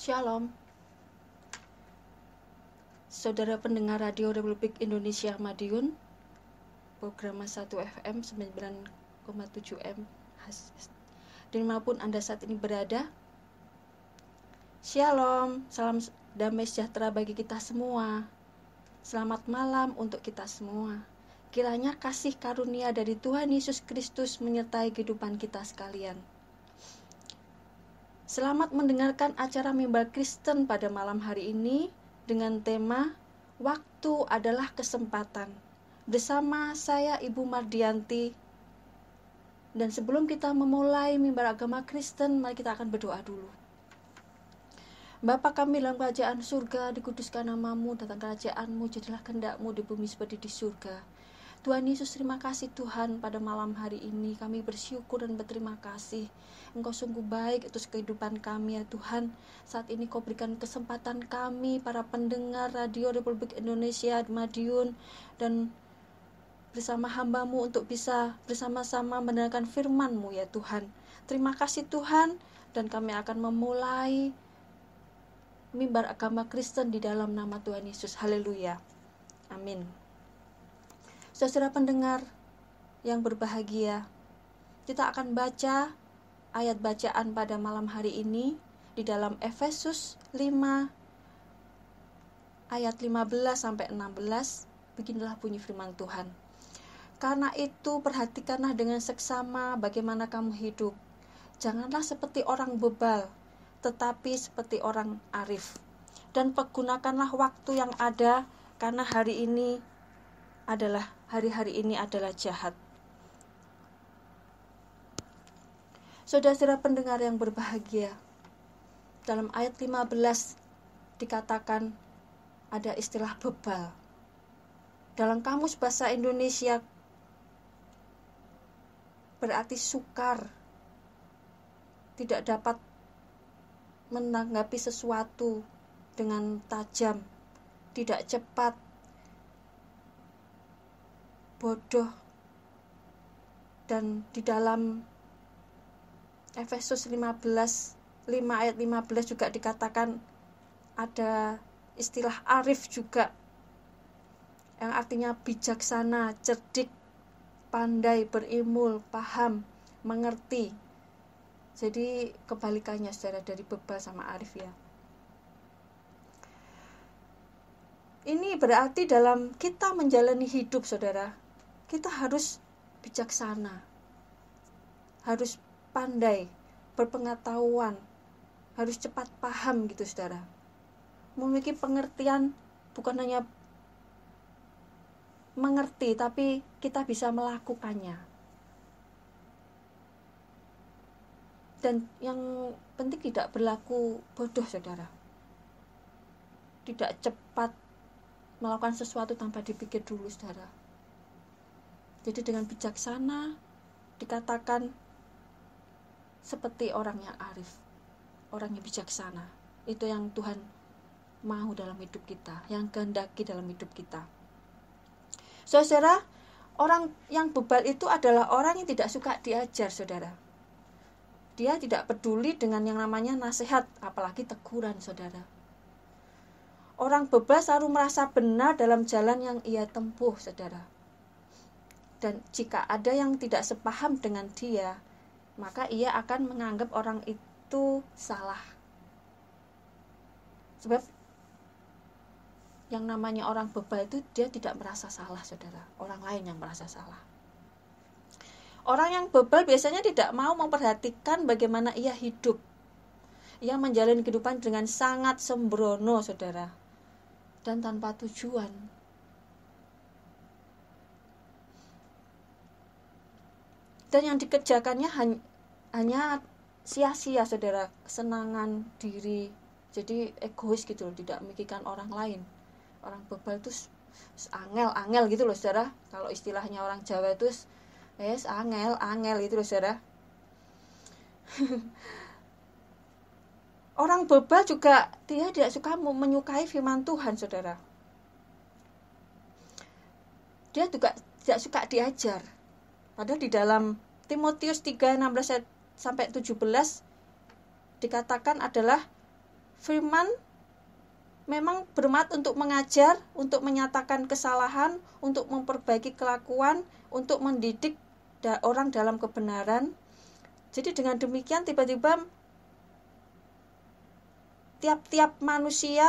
Shalom, saudara pendengar Radio Republik Indonesia Madiun, program 1 FM 9,7 M, dimanapun Anda saat ini berada. Shalom, salam damai sejahtera bagi kita semua. Selamat malam untuk kita semua. Kiranya kasih karunia dari Tuhan Yesus Kristus menyertai kehidupan kita sekalian. Selamat mendengarkan acara Mimbar Kristen pada malam hari ini dengan tema Waktu adalah Kesempatan. Bersama saya Ibu Mardianti. Dan sebelum kita memulai Mimbar Agama Kristen, mari kita akan berdoa dulu. Bapa kami dalam kerajaan surga, dikuduskan namamu, datang kerajaanmu, jadilah kehendak-mu di bumi seperti di surga. Tuhan Yesus, terima kasih Tuhan pada malam hari ini. Kami bersyukur dan berterima kasih. Engkau sungguh baik atas kehidupan kami ya Tuhan. Saat ini Kau berikan kesempatan kami, para pendengar Radio Republik Indonesia di Madiun, dan bersama hamba-Mu untuk bisa bersama-sama mendengarkan firman-Mu ya Tuhan. Terima kasih Tuhan, dan kami akan memulai Mimbar Agama Kristen di dalam nama Tuhan Yesus. Haleluya. Amin. Saudara pendengar yang berbahagia, kita akan baca ayat bacaan pada malam hari ini di dalam Efesus 5 ayat 15 sampai 16. Beginilah bunyi firman Tuhan. Karena itu perhatikanlah dengan seksama bagaimana kamu hidup. Janganlah seperti orang bebal, tetapi seperti orang arif. Dan pergunakanlah waktu yang ada, karena hari-hari ini adalah jahat. Saudara-saudara pendengar yang berbahagia, dalam ayat 15 dikatakan ada istilah bebal. Dalam kamus bahasa Indonesia berarti sukar, tidak dapat menanggapi sesuatu dengan tajam, tidak cepat, bodoh. Dan di dalam Efesus 5 ayat 15 juga dikatakan ada istilah arif juga, yang artinya bijaksana, cerdik, pandai, berilmu, paham, mengerti. Jadi kebalikannya saudara dari bebal sama arif ya. Ini berarti dalam kita menjalani hidup saudara, kita harus bijaksana, harus pandai, berpengetahuan, harus cepat paham gitu saudara. Memiliki pengertian, bukan hanya mengerti, tapi kita bisa melakukannya. Dan yang penting tidak berlaku bodoh saudara. Tidak cepat melakukan sesuatu tanpa dipikir dulu saudara. Jadi dengan bijaksana dikatakan seperti orang yang arif, orang yang bijaksana. Itu yang Tuhan mau dalam hidup kita, yang kehendaki dalam hidup kita. Saudara, orang yang bebal itu adalah orang yang tidak suka diajar saudara. Dia tidak peduli dengan yang namanya nasihat, apalagi teguran saudara. Orang bebal selalu merasa benar dalam jalan yang ia tempuh saudara. Dan jika ada yang tidak sepaham dengan dia, maka ia akan menganggap orang itu salah. Sebab yang namanya orang bebal itu dia tidak merasa salah saudara, orang lain yang merasa salah. Orang yang bebal biasanya tidak mau memperhatikan bagaimana ia hidup. Ia menjalani kehidupan dengan sangat sembrono saudara, dan tanpa tujuan. Dan yang dikerjakannya hanya sia-sia saudara, kesenangan diri. Jadi egois gitu loh, tidak memikirkan orang lain. Orang bebal itu angel gitu loh saudara. Kalau istilahnya orang Jawa itu angel gitu loh saudara. Orang bebal juga dia tidak suka menyukai firman Tuhan saudara. Dia juga tidak suka diajar. Padahal di dalam Timotius 3:16 sampai 17 dikatakan adalah firman memang bermanfaat untuk mengajar, untuk menyatakan kesalahan, untuk memperbaiki kelakuan, untuk mendidik orang dalam kebenaran. Jadi dengan demikian tiba-tiba tiap-tiap manusia,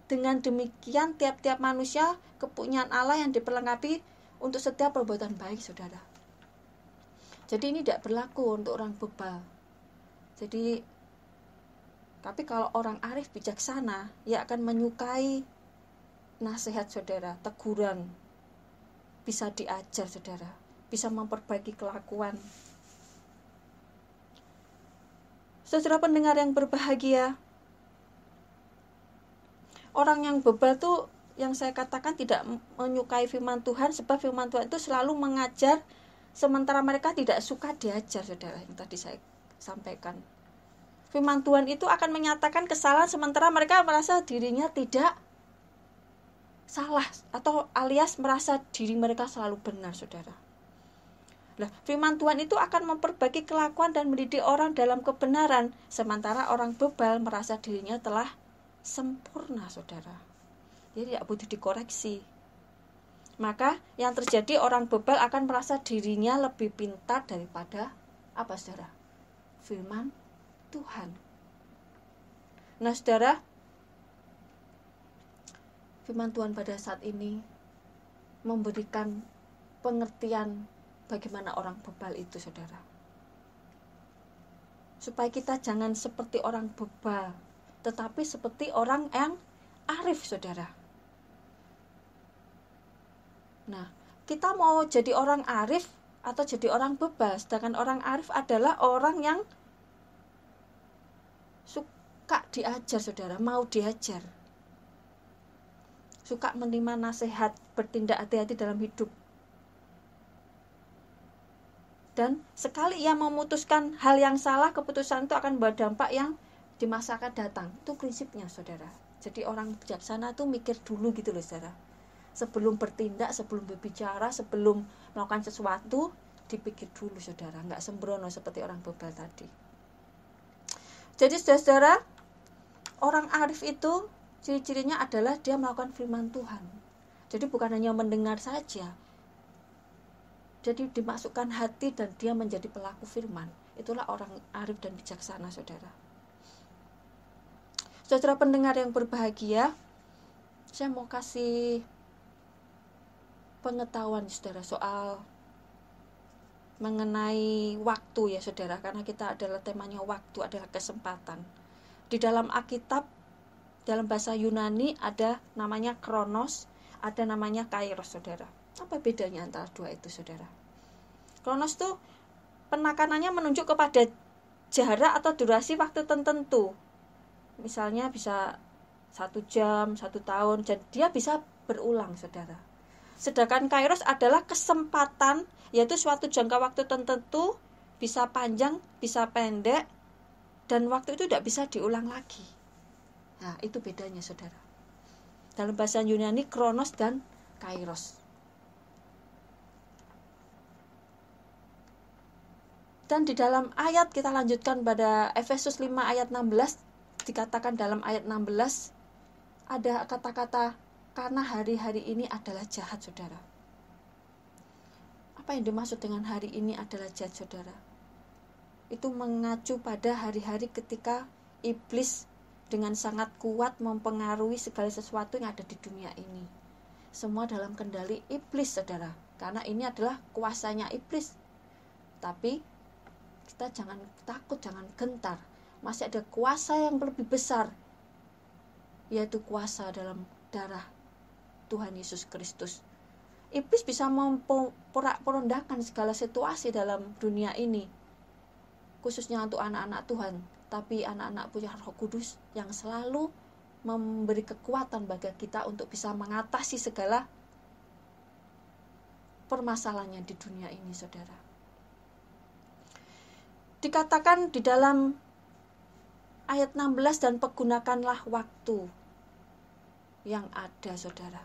dengan demikian tiap-tiap manusia kepunyaan Allah yang diperlengkapi untuk setiap perbuatan baik, saudara. Jadi ini tidak berlaku untuk orang bebal. Jadi, tapi kalau orang arif bijaksana, ia akan menyukai nasihat, saudara, teguran, bisa diajar, saudara, bisa memperbaiki kelakuan. Saudara pendengar yang berbahagia, orang yang bebal tuh yang saya katakan tidak menyukai firman Tuhan, sebab firman Tuhan itu selalu mengajar, sementara mereka tidak suka diajar, saudara, yang tadi saya sampaikan. Firman Tuhan itu akan menyatakan kesalahan, sementara mereka merasa dirinya tidak salah, atau alias merasa diri mereka selalu benar, saudara. Nah, firman Tuhan itu akan memperbaiki kelakuan dan mendidik orang dalam kebenaran, sementara orang bebal merasa dirinya telah sempurna, saudara. Jadi tidak butuh dikoreksi. Maka yang terjadi, orang bebal akan merasa dirinya lebih pintar daripada apa, saudara? Firman Tuhan. Nah, saudara, firman Tuhan pada saat ini memberikan pengertian bagaimana orang bebal itu, saudara. Supaya kita jangan seperti orang bebal, tetapi seperti orang yang arif, saudara. Nah, kita mau jadi orang arif atau jadi orang bebal? Sedangkan orang arif adalah orang yang suka diajar, saudara, mau diajar, suka menerima nasihat, bertindak hati-hati dalam hidup. Dan sekali ia memutuskan hal yang salah, keputusan itu akan berdampak yang di masa akan datang. Itu prinsipnya, saudara. Jadi orang bijaksana itu mikir dulu gitu loh, saudara. Sebelum bertindak, sebelum berbicara, sebelum melakukan sesuatu, dipikir dulu, saudara. Nggak sembrono seperti orang bebal tadi. Jadi saudara, orang arif itu ciri-cirinya adalah dia melakukan firman Tuhan. Jadi bukan hanya mendengar saja. Jadi dimasukkan hati dan dia menjadi pelaku firman. Itulah orang arif dan bijaksana, saudara. Saudara pendengar yang berbahagia, saya mau kasih pengetahuan, saudara, soal mengenai waktu, ya, saudara. Karena kita adalah temanya waktu, adalah kesempatan. Di dalam Alkitab, dalam bahasa Yunani ada namanya kronos, ada namanya kairos, saudara. Apa bedanya antara dua itu, saudara? Kronos itu penekanannya menunjuk kepada jarak atau durasi waktu tertentu. Misalnya bisa 1 jam, 1 tahun, dan dia bisa berulang, saudara. Sedangkan kairos adalah kesempatan, yaitu suatu jangka waktu tertentu, bisa panjang, bisa pendek, dan waktu itu tidak bisa diulang lagi. Nah, itu bedanya, saudara. Dalam bahasa Yunani, kronos dan kairos. Dan di dalam ayat, kita lanjutkan pada Efesus 5 ayat 16, dikatakan dalam ayat 16, ada kata-kata, karena hari-hari ini adalah jahat, saudara. Apa yang dimaksud dengan hari ini adalah jahat, saudara? Itu mengacu pada hari-hari ketika iblis dengan sangat kuat mempengaruhi segala sesuatu yang ada di dunia ini. Semua dalam kendali iblis, saudara. Karena ini adalah kuasanya iblis. Tapi kita jangan takut, jangan gentar. Masih ada kuasa yang lebih besar, yaitu kuasa dalam darah Tuhan Yesus Kristus. Iblis bisa memporak-porondahkan segala situasi dalam dunia ini, khususnya untuk anak-anak Tuhan. Tapi anak-anak punya Roh Kudus yang selalu memberi kekuatan bagi kita untuk bisa mengatasi segala permasalahannya di dunia ini, saudara. Dikatakan di dalam ayat 16, dan pergunakanlah waktu yang ada, saudara.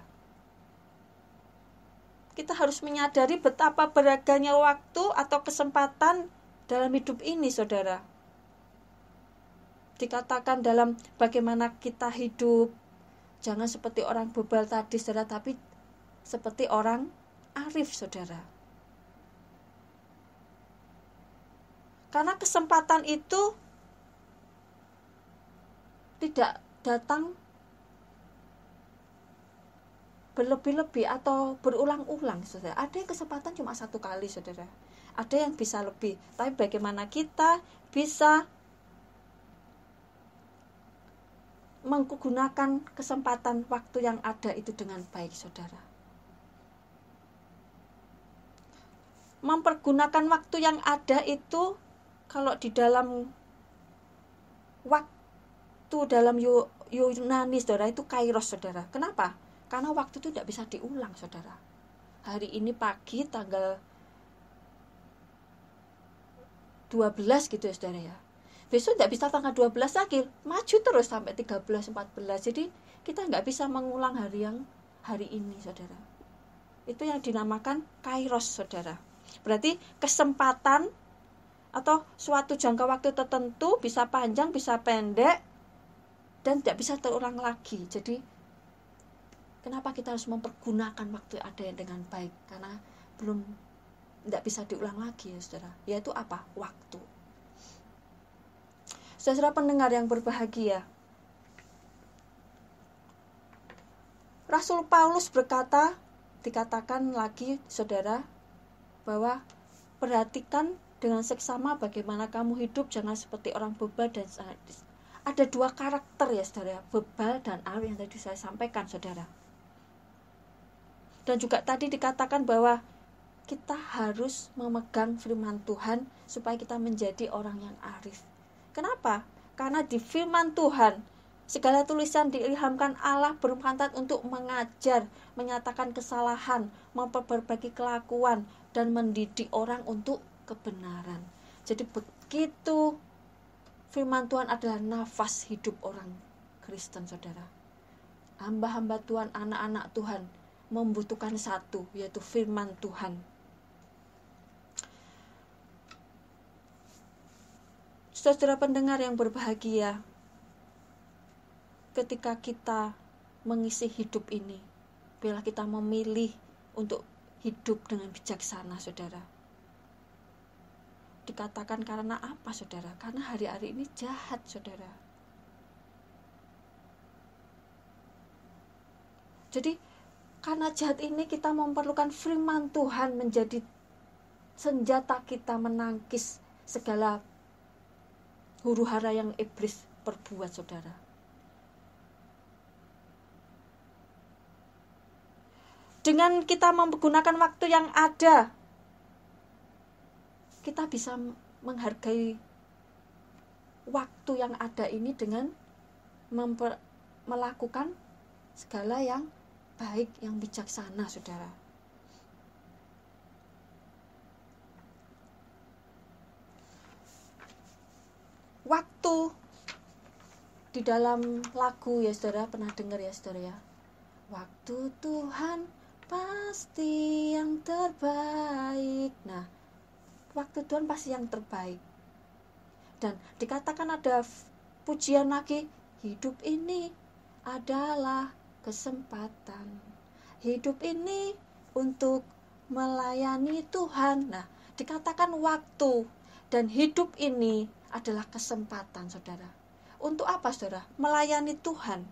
Kita harus menyadari betapa beragamnya waktu atau kesempatan dalam hidup ini, saudara. dikatakan dalam bagaimana kita hidup, jangan seperti orang bebal tadi saudara, tapi seperti orang arif saudara. Karena kesempatan itu tidak datang berlebih-lebih atau berulang-ulang saudara. Ada yang kesempatan cuma satu kali saudara, ada yang bisa lebih, tapi bagaimana kita bisa menggunakan kesempatan waktu yang ada itu dengan baik saudara. Mempergunakan waktu yang ada itu, kalau di dalam waktu dalam Yunani saudara, itu kairos saudara. Kenapa? Karena waktu itu tidak bisa diulang saudara. Hari ini pagi tanggal 12 gitu ya saudara ya, besok tidak bisa tanggal 12 lagi, maju terus sampai 13, 14. Jadi kita nggak bisa mengulang hari yang hari ini saudara. Itu yang dinamakan kairos saudara. Berarti kesempatan atau suatu jangka waktu tertentu bisa panjang, bisa pendek, dan tidak bisa terulang lagi. Jadi kenapa kita harus mempergunakan waktu ada yang dengan baik? Karena tidak bisa diulang lagi ya saudara. Yaitu apa? Waktu. Saudara pendengar yang berbahagia, Rasul Paulus berkata, dikatakan lagi saudara, bahwa perhatikan dengan seksama bagaimana kamu hidup, jangan seperti orang bebal dan sadis. Ada dua karakter ya saudara, bebal dan arif yang tadi saya sampaikan saudara. Dan juga tadi dikatakan bahwa kita harus memegang firman Tuhan supaya kita menjadi orang yang arif. Kenapa? Karena di firman Tuhan segala tulisan diilhamkan Allah bermanfaat untuk mengajar, menyatakan kesalahan, memperbaiki kelakuan, dan mendidik orang untuk kebenaran. Jadi begitu firman Tuhan adalah nafas hidup orang Kristen saudara. Hamba-hamba Tuhan, anak-anak Tuhan membutuhkan satu, yaitu firman Tuhan. Saudara pendengar yang berbahagia, ketika kita mengisi hidup ini, bila kita memilih untuk hidup dengan bijaksana saudara. Dikatakan karena apa saudara? Karena hari-hari ini jahat saudara. Jadi karena jahat ini kita memerlukan firman Tuhan menjadi senjata kita menangkis segala huru hara yang iblis perbuat saudara. Dengan kita menggunakan waktu yang ada, kita bisa menghargai waktu yang ada ini dengan melakukan segala yang baik, yang bijaksana saudara. Waktu di dalam lagu ya saudara, pernah dengar ya saudara ya, waktu Tuhan pasti yang terbaik. Nah, waktu Tuhan pasti yang terbaik. Dan dikatakan ada pujian lagi, hidup ini adalah kesempatan. Hidup ini untuk melayani Tuhan. Nah, dikatakan waktu dan hidup ini adalah kesempatan saudara. Untuk apa saudara? Melayani Tuhan.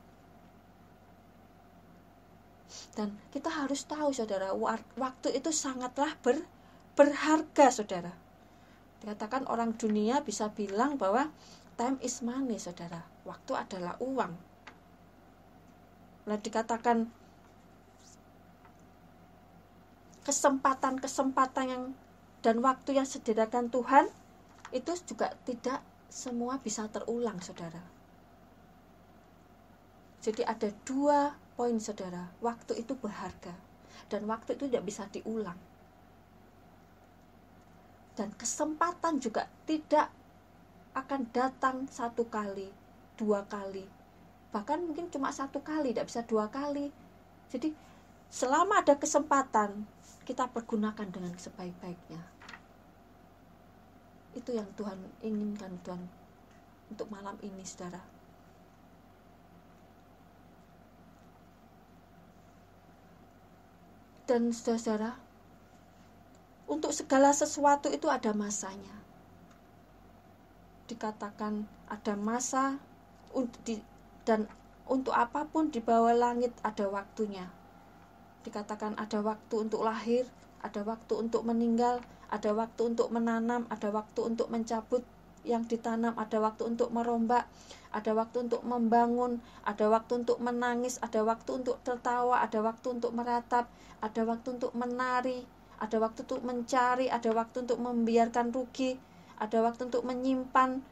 Dan kita harus tahu saudara, waktu itu sangatlah berharga saudara. Dikatakan orang dunia bisa bilang bahwa time is money saudara. Waktu adalah uang. Nah, dikatakan kesempatan yang dan waktu yang disediakan Tuhan itu juga tidak semua bisa terulang saudara. Jadi ada dua poin saudara, waktu itu berharga dan waktu itu tidak bisa diulang. Dan kesempatan juga tidak akan datang satu kali, dua kali, bahkan mungkin cuma satu kali, tidak bisa dua kali. Jadi selama ada kesempatan, kita pergunakan dengan sebaik-baiknya. Itu yang Tuhan inginkan, Tuhan untuk malam ini, saudara. Dan saudara, untuk segala sesuatu itu ada masanya. Dikatakan ada masa dan untuk apapun di bawah langit ada waktunya. Dikatakan ada waktu untuk lahir, ada waktu untuk meninggal, ada waktu untuk menanam, ada waktu untuk mencabut yang ditanam, ada waktu untuk merombak, ada waktu untuk membangun, ada waktu untuk menangis, ada waktu untuk tertawa, ada waktu untuk meratap, ada waktu untuk menari, ada waktu untuk mencari, ada waktu untuk membiarkan rugi, ada waktu untuk menyimpan,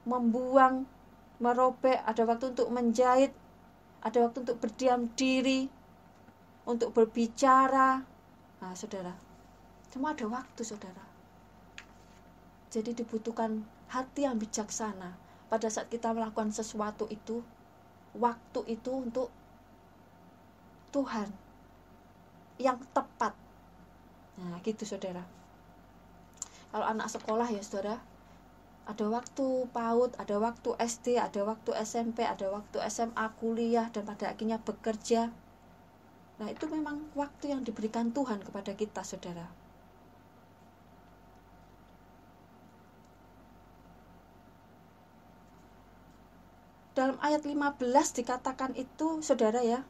membuang, merobek, ada waktu untuk menjahit, ada waktu untuk berdiam diri, untuk berbicara. Nah, saudara, semua ada waktu, saudara. Jadi dibutuhkan hati yang bijaksana pada saat kita melakukan sesuatu itu, waktu itu untuk Tuhan yang tepat. Nah, gitu, saudara. Kalau anak sekolah ya, saudara, ada waktu PAUD, ada waktu SD, ada waktu SMP, ada waktu SMA, kuliah, dan pada akhirnya bekerja. Nah, itu memang waktu yang diberikan Tuhan kepada kita, saudara. Dalam ayat 15 dikatakan itu, saudara ya,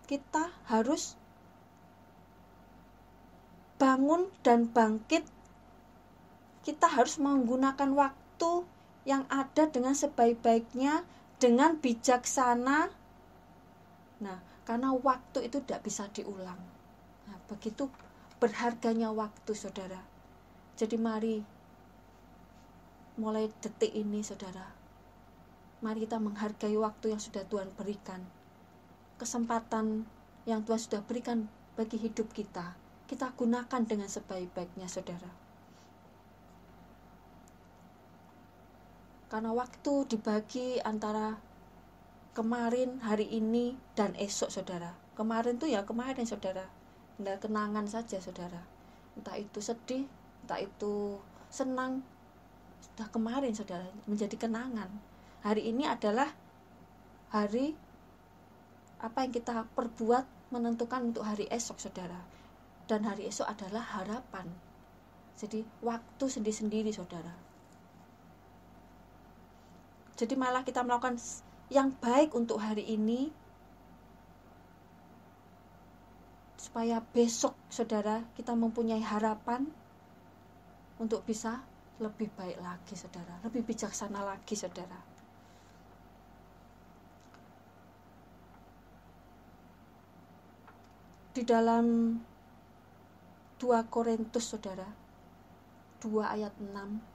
kita harus bangun dan bangkit. Kita harus menggunakan waktu yang ada dengan sebaik-baiknya, dengan bijaksana. Nah, karena waktu itu tidak bisa diulang. Nah, begitu berharganya waktu, saudara. Jadi mari, mulai detik ini, saudara, mari kita menghargai waktu yang sudah Tuhan berikan. Kesempatan yang Tuhan sudah berikan bagi hidup kita, kita gunakan dengan sebaik-baiknya, saudara. Karena waktu dibagi antara kemarin, hari ini, dan esok, saudara. Kemarin tuh ya kemarin, saudara. Tinggal kenangan saja, saudara. Entah itu sedih, entah itu senang, sudah kemarin, saudara, menjadi kenangan. Hari ini adalah hari apa yang kita perbuat menentukan untuk hari esok, saudara. Dan hari esok adalah harapan. Jadi waktu sendiri-sendiri, saudara. Jadi malah kita melakukan yang baik untuk hari ini, supaya besok, saudara, kita mempunyai harapan untuk bisa lebih baik lagi, saudara, lebih bijaksana lagi, saudara. Di dalam 2 Korintus, saudara, 2 ayat 6,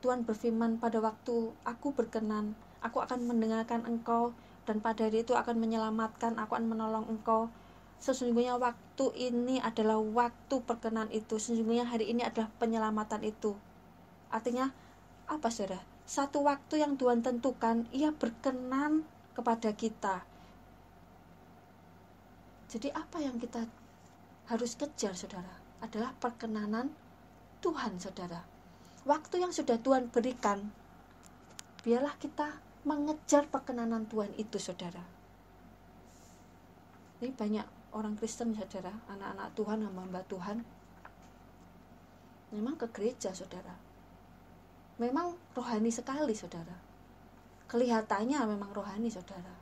Tuhan berfirman, pada waktu aku berkenan, aku akan mendengarkan engkau, dan pada hari itu akan menyelamatkan, aku akan menolong engkau. Sesungguhnya waktu ini adalah waktu perkenan itu, sesungguhnya hari ini adalah penyelamatan itu. Artinya apa, saudara? Satu waktu yang Tuhan tentukan, Ia berkenan kepada kita. Jadi apa yang kita harus kejar, saudara? Adalah perkenanan Tuhan, saudara. Waktu yang sudah Tuhan berikan, biarlah kita mengejar perkenanan Tuhan itu, saudara. Ini banyak orang Kristen, saudara, anak-anak Tuhan, hamba-hamba Tuhan, memang ke gereja, saudara. Memang rohani sekali, saudara. Kelihatannya memang rohani, saudara.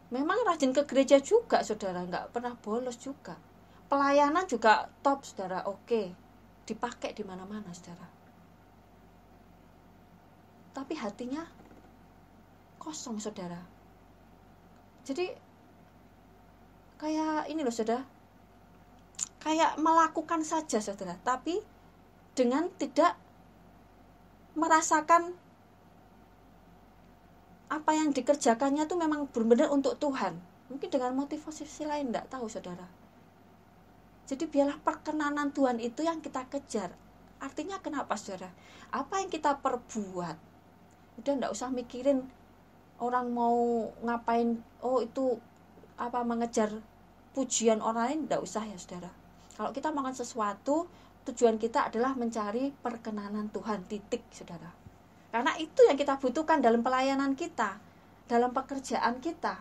Memang rajin ke gereja juga, saudara, nggak pernah bolos juga. Pelayanan juga top, saudara, oke, dipakai di mana-mana, saudara. Tapi hatinya kosong, saudara. Jadi kayak ini loh, saudara, kayak melakukan saja, saudara, tapi dengan tidak merasakan apa yang dikerjakannya itu memang benar-benar untuk Tuhan. Mungkin dengan motivasi lain, tidak tahu, saudara. Jadi biarlah perkenanan Tuhan itu yang kita kejar. Artinya kenapa, saudara? Apa yang kita perbuat, udah tidak usah mikirin orang mau ngapain, oh itu apa, mengejar pujian orang lain, tidak usah ya, saudara. Kalau kita melakukan sesuatu, tujuan kita adalah mencari perkenanan Tuhan, titik, saudara. Karena itu yang kita butuhkan dalam pelayanan kita, dalam pekerjaan kita.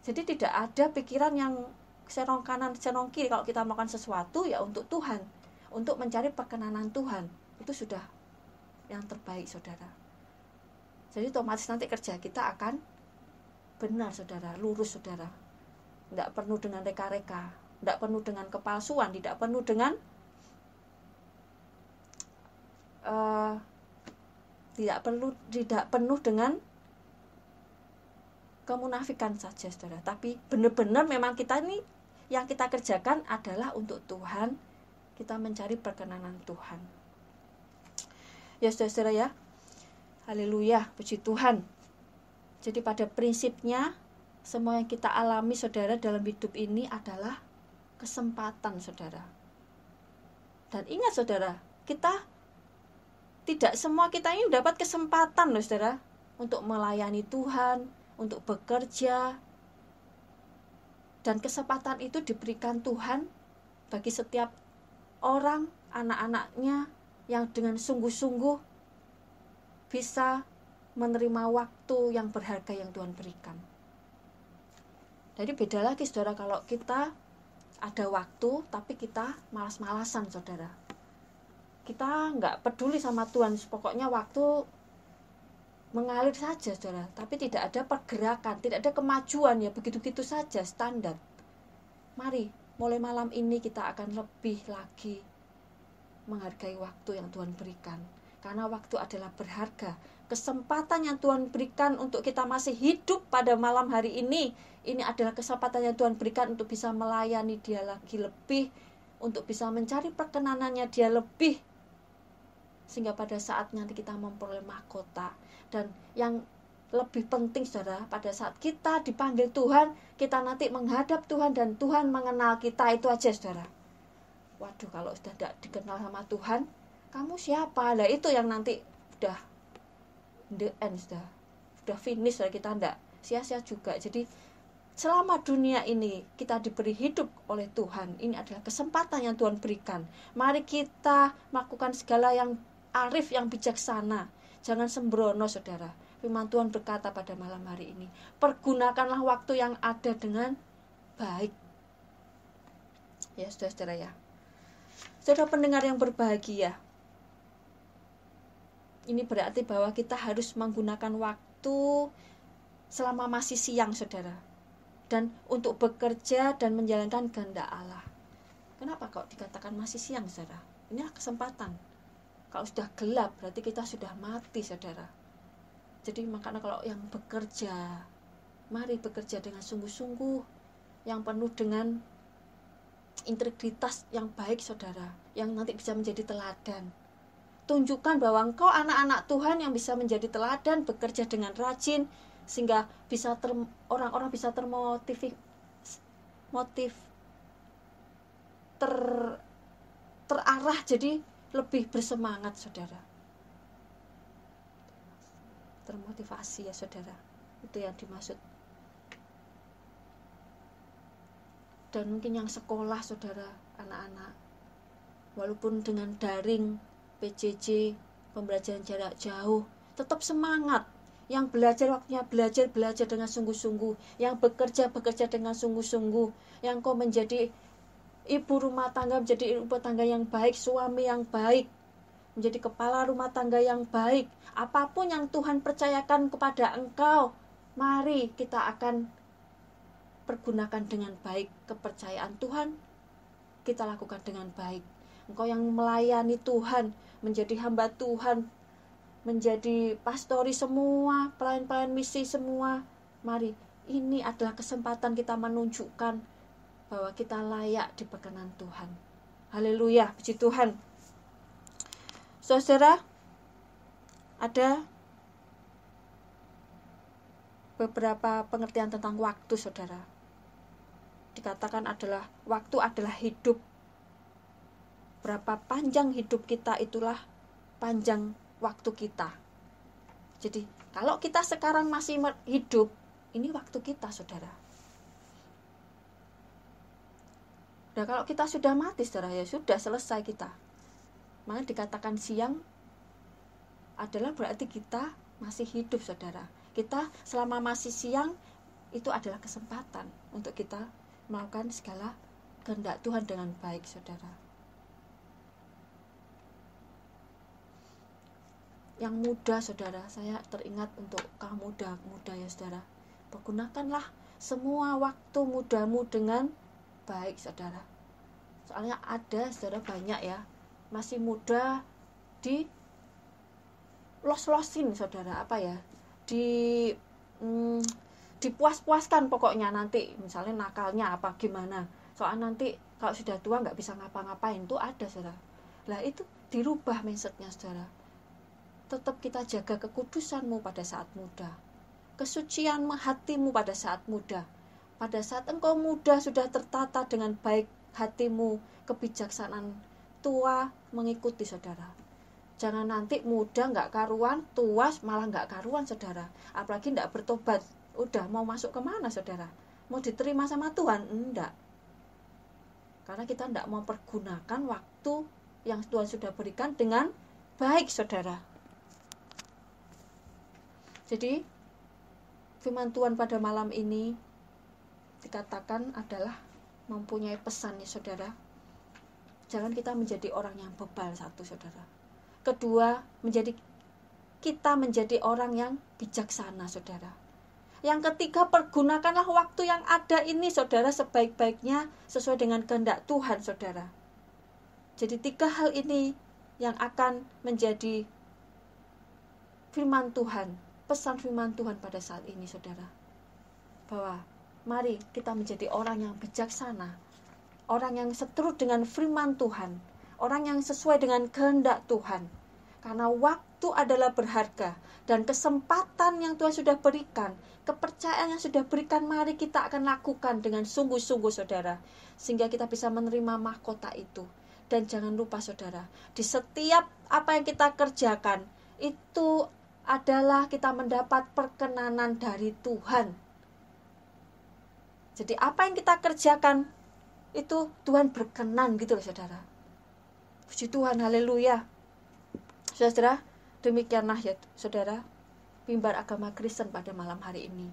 Jadi tidak ada pikiran yang serong kanan, serong kiri. Kalau kita melakukan sesuatu ya untuk Tuhan, untuk mencari perkenanan Tuhan. Itu sudah yang terbaik, saudara. Jadi otomatis nanti kerja kita akan benar, saudara, lurus, saudara. Tidak penuh dengan reka-reka, tidak penuh dengan kepalsuan, tidak penuh dengan tidak penuh dengan kemunafikan saja, saudara. Tapi benar-benar memang kita ini yang kita kerjakan adalah untuk Tuhan. Kita mencari perkenanan Tuhan. Ya, saudara ya. Haleluya, puji Tuhan. Jadi pada prinsipnya semua yang kita alami, saudara, dalam hidup ini adalah kesempatan, saudara. Dan ingat, saudara, tidak semua kita ini dapat kesempatan loh, saudara, untuk melayani Tuhan, untuk bekerja. Dan kesempatan itu diberikan Tuhan bagi setiap orang, anak-anaknya yang dengan sungguh-sungguh bisa menerima waktu yang berharga yang Tuhan berikan. Jadi beda lagi, saudara, kalau kita ada waktu tapi kita malas-malasan, saudara. Kita nggak peduli sama Tuhan, pokoknya waktu mengalir saja, saudara. Tapi tidak ada pergerakan, tidak ada kemajuan, ya begitu-begitu saja, standar. Mari, mulai malam ini kita akan lebih lagi menghargai waktu yang Tuhan berikan. Karena waktu adalah berharga. Kesempatan yang Tuhan berikan untuk kita masih hidup pada malam hari ini adalah kesempatan yang Tuhan berikan untuk bisa melayani Dia lagi lebih, untuk bisa mencari perkenanannya Dia lebih, sehingga pada saat nanti kita memperoleh mahkota. Dan yang lebih penting, saudara, pada saat kita dipanggil Tuhan, kita nanti menghadap Tuhan dan Tuhan mengenal kita. Itu aja, saudara. Waduh, kalau sudah tidak dikenal sama Tuhan, kamu siapa? Nah, itu yang nanti udah the end, sudah finish, kita enggak sia-sia juga. Jadi selama dunia ini kita diberi hidup oleh Tuhan, ini adalah kesempatan yang Tuhan berikan. Mari kita melakukan segala yang arif, yang bijaksana. Jangan sembrono, saudara. Firman Tuhan berkata pada malam hari ini, pergunakanlah waktu yang ada dengan baik. Ya, saudara-saudara ya. Saudara pendengar yang berbahagia, ini berarti bahwa kita harus menggunakan waktu selama masih siang, saudara. Dan untuk bekerja dan menjalankan kehendak Allah. Kenapa kok dikatakan masih siang, saudara? Ini kesempatan. Kalau sudah gelap, berarti kita sudah mati, saudara. Jadi makanya kalau yang bekerja, mari bekerja dengan sungguh-sungguh, yang penuh dengan integritas yang baik, saudara. Yang nanti bisa menjadi teladan. Tunjukkan bahwa engkau anak-anak Tuhan yang bisa menjadi teladan, bekerja dengan rajin, sehingga bisa orang-orang bisa terarah, jadi lebih bersemangat, saudara. Termotivasi, ya, saudara. Itu yang dimaksud. Dan mungkin yang sekolah, saudara, anak-anak, walaupun dengan daring, PJJ, pembelajaran jarak jauh, tetap semangat. Yang belajar waktunya belajar dengan sungguh-sungguh. Yang bekerja dengan sungguh-sungguh. Yang kau menjadi ibu rumah tangga, menjadi ibu rumah tangga yang baik, suami yang baik, menjadi kepala rumah tangga yang baik. Apapun yang Tuhan percayakan kepada engkau, mari kita akan pergunakan dengan baik. Kepercayaan Tuhan kita lakukan dengan baik. Engkau yang melayani Tuhan, menjadi hamba Tuhan, menjadi pastori semua, pelayan-pelayan misi semua. Mari, ini adalah kesempatan kita menunjukkan bahwa kita layak di perkenan Tuhan. Haleluya, puji Tuhan. Saudara, ada beberapa pengertian tentang waktu, saudara. Dikatakan adalah waktu adalah hidup. Berapa panjang hidup kita, itulah panjang waktu kita. Jadi kalau kita sekarang masih hidup, ini waktu kita, saudara. Nah, kalau kita sudah mati, saudara, ya sudah selesai kita. Maka dikatakan siang adalah berarti kita masih hidup, saudara. Kita selama masih siang itu adalah kesempatan untuk kita melakukan segala kehendak Tuhan dengan baik, saudara. Yang muda, saudara, saya teringat untuk kaum muda ya, saudara. Pergunakanlah semua waktu mudamu dengan baik, saudara. Soalnya ada, saudara, banyak ya masih muda di los-losin, saudara, dipuas-puaskan pokoknya, nanti misalnya nakalnya apa gimana, soalnya nanti kalau sudah tua nggak bisa ngapa-ngapain, itu ada, saudara. Lah itu dirubah mindsetnya, saudara. Tetap kita jaga kekudusanmu pada saat muda, kesucian hatimu pada saat muda. Pada saat engkau muda sudah tertata dengan baik hatimu, kebijaksanaan tua mengikuti, saudara. Jangan nanti muda nggak karuan, tua malah nggak karuan, saudara. Apalagi nggak bertobat, udah mau masuk kemana, saudara? Mau diterima sama Tuhan? Enggak. Karena kita nggak mau pergunakan waktu yang Tuhan sudah berikan dengan baik, saudara. Jadi firman Tuhan pada malam ini dikatakan adalah mempunyai pesan, ya, saudara. Jangan kita menjadi orang yang bebal, satu, saudara. Kedua, kita menjadi orang yang bijaksana, saudara. Yang ketiga, pergunakanlah waktu yang ada ini, saudara, sebaik-baiknya sesuai dengan kehendak Tuhan, saudara. Jadi 3 hal ini yang akan menjadi firman Tuhan, pesan firman Tuhan pada saat ini, saudara. Bahwa mari kita menjadi orang yang bijaksana, orang yang seturut dengan firman Tuhan, orang yang sesuai dengan kehendak Tuhan. Karena waktu adalah berharga, dan kesempatan yang Tuhan sudah berikan, kepercayaan yang sudah berikan, mari kita akan lakukan dengan sungguh-sungguh, saudara, sehingga kita bisa menerima mahkota itu. Dan jangan lupa, saudara, di setiap apa yang kita kerjakan itu adalah kita mendapat perkenanan dari Tuhan. Jadi apa yang kita kerjakan itu Tuhan berkenan, gitu loh, saudara. Puji Tuhan, haleluya. Saudara, demikianlah ya, saudara, mimbar agama Kristen pada malam hari ini,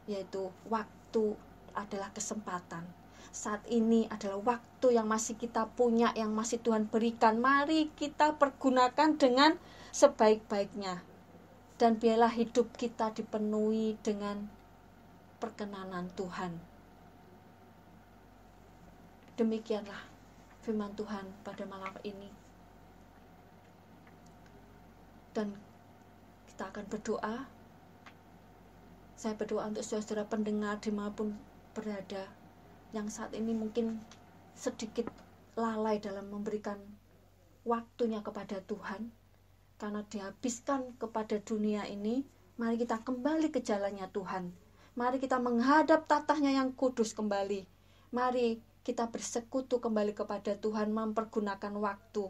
yaitu waktu adalah kesempatan. Saat ini adalah waktu yang masih kita punya, yang masih Tuhan berikan. Mari kita pergunakan dengan sebaik-baiknya. Dan biarlah hidup kita dipenuhi dengan perkenanan Tuhan. Demikianlah firman Tuhan pada malam ini. Dan kita akan berdoa. Saya berdoa untuk saudara pendengar dimanapun berada, yang saat ini mungkin sedikit lalai dalam memberikan waktunya kepada Tuhan, karena dihabiskan kepada dunia ini. Mari kita kembali ke jalannya Tuhan. Mari kita menghadap tatahnya yang kudus kembali. Mari kita bersekutu kembali kepada Tuhan, mempergunakan waktu.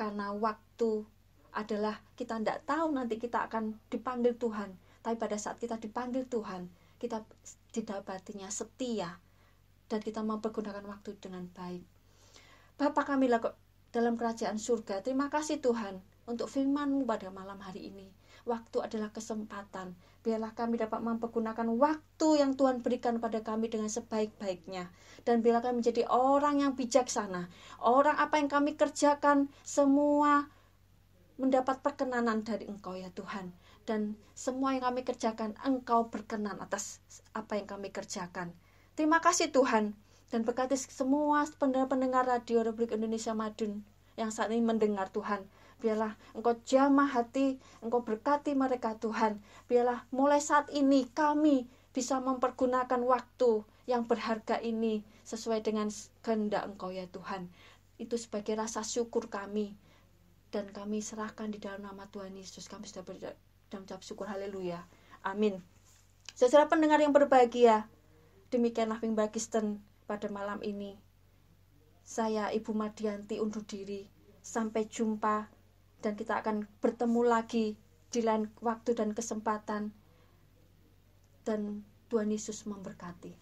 Karena waktu adalah, kita tidak tahu nanti kita akan dipanggil Tuhan. Tapi pada saat kita dipanggil Tuhan, kita didapatinya setia. Dan kita mempergunakan waktu dengan baik. Bapa kami dalam kerajaan surga, terima kasih Tuhan untuk firman-Mu pada malam hari ini. Waktu adalah kesempatan. Biarlah kami dapat mempergunakan waktu yang Tuhan berikan pada kami dengan sebaik-baiknya. Dan biarlah kami menjadi orang yang bijaksana. Orang apa yang kami kerjakan, semua mendapat perkenanan dari Engkau, ya Tuhan. Dan semua yang kami kerjakan, Engkau berkenan atas apa yang kami kerjakan. Terima kasih Tuhan. Dan berkati semua pendengar Radio Republik Indonesia Madun yang saat ini mendengar, Tuhan. Biarlah Engkau jamah hati, Engkau berkati mereka, Tuhan. Biarlah mulai saat ini kami bisa mempergunakan waktu yang berharga ini sesuai dengan kehendak Engkau, ya Tuhan. Itu sebagai rasa syukur kami. Dan kami serahkan di dalam nama Tuhan Yesus. Kami sudah berucap syukur, haleluya. Amin. Saudara pendengar yang berbahagia, demikianlah mimbar Kristen pada malam ini. Saya Ibu Mardianti undur diri. Sampai jumpa. Dan kita akan bertemu lagi di lain waktu dan kesempatan. Dan Tuhan Yesus memberkati.